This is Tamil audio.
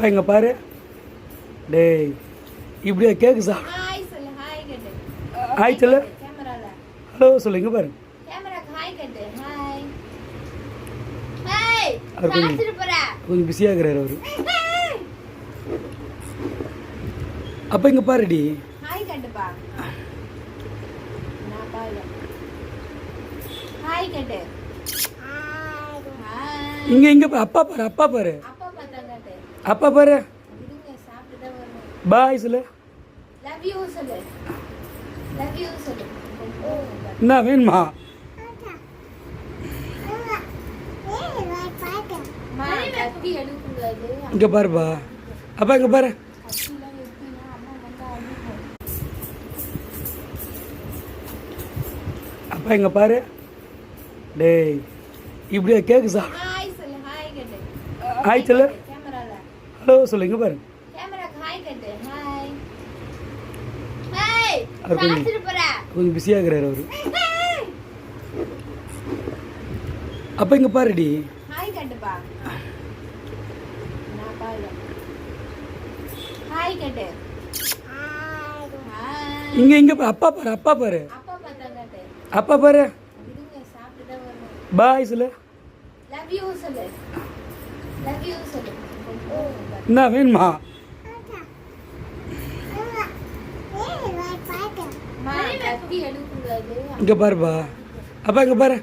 அப்பா இங்கே பாரு. டேய் இப்படியா கேக்கு சார். ஹாய் சொல்லு. ஹாய் கட்டு. ஹாய் சொல்லு. கேமரால ஹலோ சொல்லு. இங்கே பாரு. கேமராக்கு ஹாய் கட்டு. ஹாய். ஹாய். அவர் கொஞ்சம் பிஸியாக இருக்கிறாரு அவர். அப்போ இங்கே பாருடி. ஹாய் கட்டுப்பா. நான் பாரு. ஹாய் கட்டு. ஹாய். இங்கே அப்பா பாரு. அப்பா பாரு. அப்பா பார்த்தா கட்டு. அப்பா பாரு. இருங்க சாப்பிட்டு தான் வரணும். பாய் சொல்லு. லவ் யூ சொல்லு. லவ் யூ சொல்லு. என்ன வேணுமா? அம்மா கத்தி எடுக்கூடாது. இங்கே பாருப்பா. அப்பா இங்கே பாரு. கத்திலாம் எடுத்தீங்கன்னா அம்மா வந்து அடிக்கும். அப்பா இங்கே பாரு. டேய் இப்படியா கேக்கு சார். ஹாய் சொல்லு. ஹாய் கட்டு. ஹாய் சொல்லு. கேமரால ஹலோ சொல்லு. இங்கே பாரு. கேமராக்கு ஹாய் கட்டு. ஹாய். ஹாய். அவர் சாப்பிட்டு போறா. கொஞ்சம் பிஸியாக இருக்கிறாரு அவர். அப்போ இங்கே பாருடி. ஹாய் கட்டுப்பா. நான் பாரு. ஹாய் கட்டு. ஹாய். இங்கே அப்பா பாரு. அப்பா பாரு. அப்பா பார்த்தா கட்டு. அப்பா பாரு. இருங்க சாப்பிட்டு தான் வரணும். பாய் சொல்லு. லவ் யூ சொல்லு. லவ் யூ சொல்லு. என்ன வேணுமா? அம்மா கத்தி எடுக்கூடாது. இங்கே பாருப்பா. அப்பா இங்கே பாரு.